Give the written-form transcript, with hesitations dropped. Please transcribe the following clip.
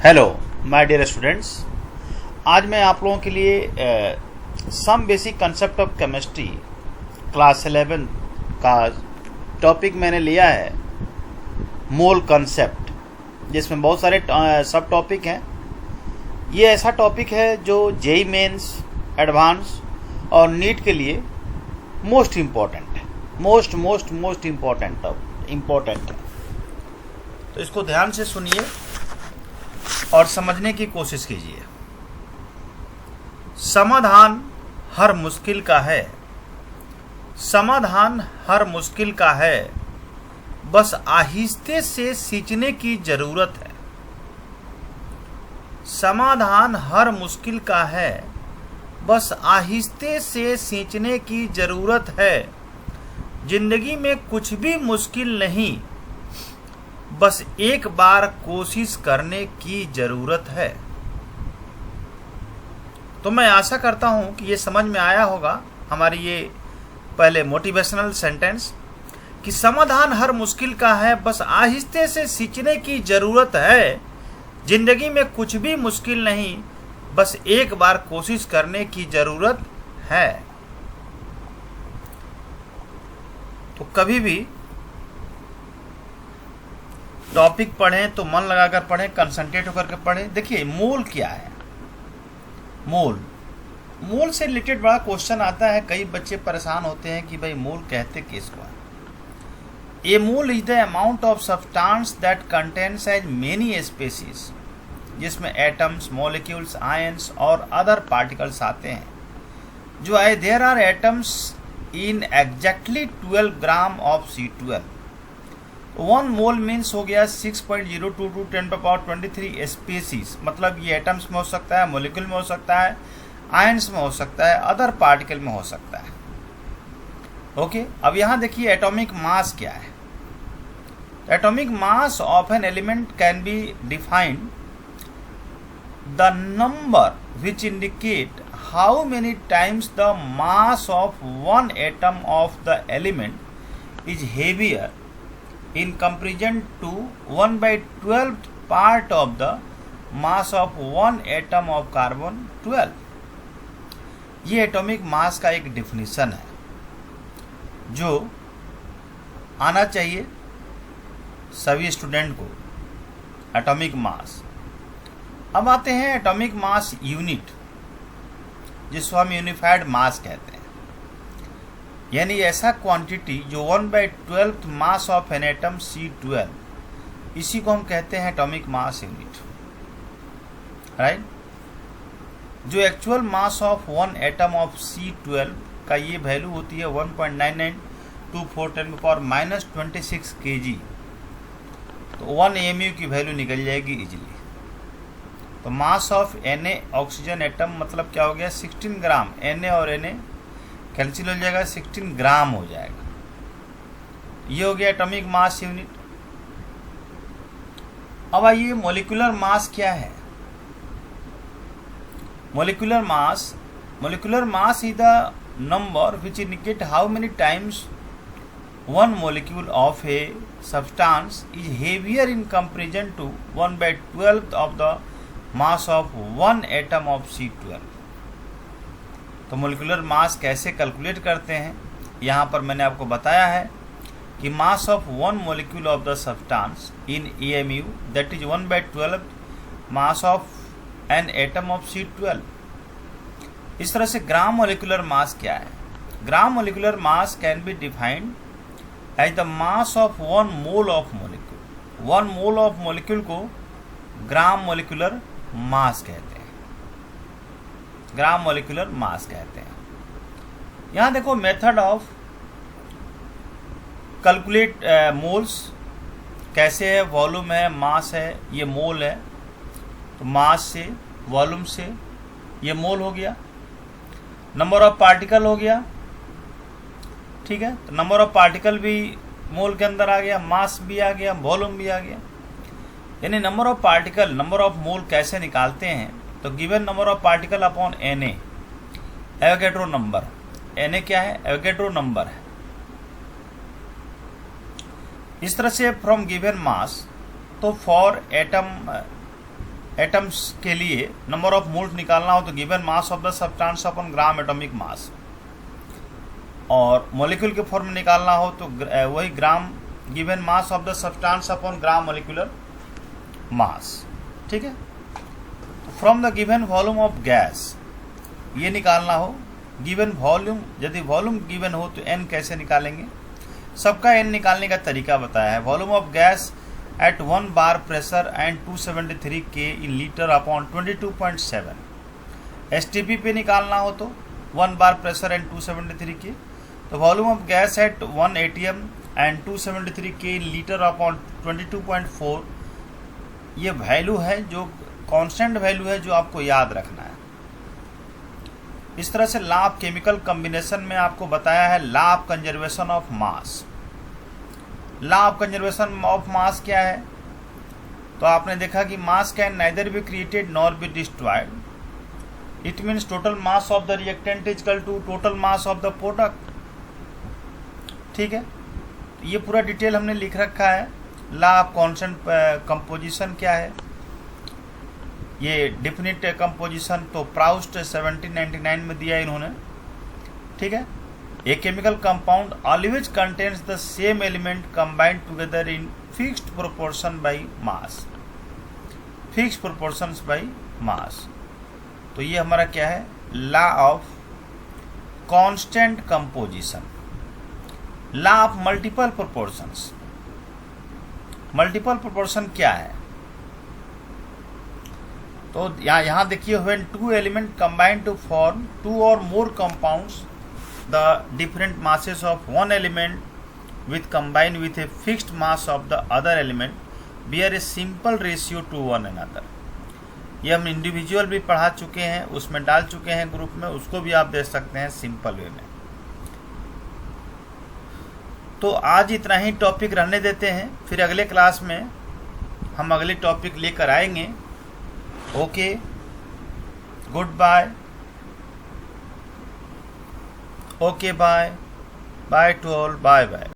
Hello my dear students, आज मैं आप लोगों के लिए some basic concept of chemistry class 11 का टॉपिक मैंने लिया है मोल कंसेप्ट, जिसमें बहुत सारे सब टॉपिक हैं। ये ऐसा टॉपिक है जो जेई मेंस, एडवांस और नीट के लिए मोस्ट इम्पॉर्टेंट है, मोस्ट इम्पॉर्टेंट है। तो इसको ध्यान से सुनिए और समझने की कोशिश कीजिए। समाधान हर मुश्किल का है, समाधान हर मुश्किल का है, बस आहिस्ते से सींचने की जरूरत है। समाधान हर मुश्किल का है, बस आहिस्ते से सींचने की जरूरत है। जिंदगी में कुछ भी मुश्किल नहीं, बस एक बार कोशिश करने की जरूरत है। तो मैं आशा करता हूं कि ये समझ में आया होगा हमारी ये पहले मोटिवेशनल सेंटेंस कि समाधान हर मुश्किल का है, बस आहिस्ते से सींचने की जरूरत है। जिंदगी में कुछ भी मुश्किल नहीं, बस एक बार कोशिश करने की जरूरत है। तो कभी भी टॉपिक पढ़ें तो मन लगाकर पढ़ें, कंसंट्रेट होकर के पढ़ें। देखिए मोल क्या है। मोल से रिलेटेड बड़ा क्वेश्चन आता है। कई बच्चे परेशान होते हैं कि भाई मोल कहते किसको है। A mole is the amount of substance that contains as many species, जिसमें एटम्स, मॉलिक्यूल्स, आयंस और अदर पार्टिकल्स आते हैं। जो है there are atoms in exactly 12 gram of C12। 1 mole means हो गया 6.022 10⁻23 स्पीसीज। मतलब ये एटम्स में हो सकता है, मॉलिक्यूल में हो सकता है, आयंस में हो सकता है, अदर पार्टिकल में हो सकता है। ओके, अब यहाँ देखिए एटॉमिक मास क्या है। Atomic mass of an element can be defined the number which indicate how many times the mass of one atom of the element is heavier in comparison to 1/12th part of the mass of one atom of carbon 12। ये atomic mass का एक definition है जो आना चाहिए सभी student को। Atomic mass. अब आते हैं एटॉमिक मास यूनिट, जिसको हम यूनिफाइड मास कहते हैं। यानी ऐसा क्वांटिटी जो 1/12th mass of an atom C12, इसी को हम कहते हैं एटॉमिक मास यूनिट, राइट। जो actual mass of one atom of C12 का ये वैल्यू होती है 1.9924 10⁻26 kg। तो 1 mu की वैल्यू निकल जाएगी इजीली। तो mass of Na oxygen atom मतलब क्या हो गया 16 ग्राम। Na और Na कैंसिल हो जाएगा, 16 ग्राम हो जाएगा। ये हो गया एटॉमिक मास यूनिट। अब आइए मॉलिक्यूलर मास क्या है। Molecular mass is the number which indicate how many times one molecule of a substance is heavier in comparison to 1/12th of the mass of one atom of C12। तो molecular mass कैसे calculate करते हैं, यहाँ पर मैंने आपको बताया है कि mass of one molecule of the substance in EMU that is 1/12th mass of an atom of C12। इस तरह से ग्राम मोलिकुलर मास क्या है। Gram molecular mass can be defined as the mass of 1 mole of molecule. 1 mole of molecule को gram molecular मास कहते हैं, ग्राम molecular मास कहते हैं। यहां देखो मेथड ऑफ कैलकुलेट मोल्स कैसे है। वॉल्यूम है, मास है, ये मोल है। तो मास से, वॉल्यूम से ये मोल हो गया। नंबर ऑफ पार्टिकल हो गया, ठीक है। तो नंबर ऑफ पार्टिकल भी मोल के अंदर आ गया, मास भी आ गया, वॉल्यूम भी आ गया। यानी number of particle, number of mole कैसे निकालते हैं। तो given number of particle upon Na, Avogadro number. Na क्या है, एवोगैड्रो नंबर है। इस तरह से फ्रॉम गिवन मास, तो फॉर एटम एटम्स के लिए नंबर ऑफ मोल्स निकालना हो तो given mass of the substance upon gram atomic mass, और मॉलिक्यूल के फॉर्म में निकालना हो तो वही gram given mass of the substance upon gram molecular mass. ठीक है, तो from the given volume of gas ये निकालना हो, गिवन वॉल्यूम, यदि वॉल्यूम गिवन हो तो एन कैसे निकालेंगे, सबका एन निकालने का तरीका बताया है। Volume of gas at 1 bar pressure and 273 के इन लीटर अपॉन 22.7। एसटीपी पे निकालना हो तो 1 बार प्रेशर एंड 273 के, तो volume of gas at 1 atm and 273 के इन लीटर अपॉन 22.4। ये वैल्यू है जो कांस्टेंट वैल्यू है जो आपको याद रखना है। इस तरह से लॉ ऑफ केमिकल कॉम्बिनेशन में आपको बताया है law of conservation of mass. Law of conservation of mass क्या है, तो आपने देखा कि mass can neither be created nor be destroyed. It means total mass of the reactant is equal to total mass of the product. ठीक है, ये पूरा डिटेल हमने लिख रखा है। लॉ ऑफ कांस्टेंट कंपोजिशन क्या है, ये डेफिनिट कंपोजिशन तो प्राउस्ट 1799 में दिया इन्होंने। ठीक है, a chemical compound always contains the same element combined together in fixed proportion by mass, fixed proportions by mass. तो ये हमारा क्या है, law of constant composition. Law of multiple proportions, multiple proportion क्या है, तो यहाँ देखिए when 2 element combine to form 2 or more compounds, the different masses of one element with combine with a fixed mass of the other element bear a simple ratio to one another। ये हम individual भी पढ़ा चुके हैं, उसमें डाल चुके हैं ग्रुप में, उसको भी आप देख सकते हैं सिंपल वे में। तो आज इतना ही टॉपिक रहने देते हैं, फिर अगले क्लास में हम अगले टॉपिक लेकर आएंगे। Okay, good bye, okay bye, bye to all, bye bye.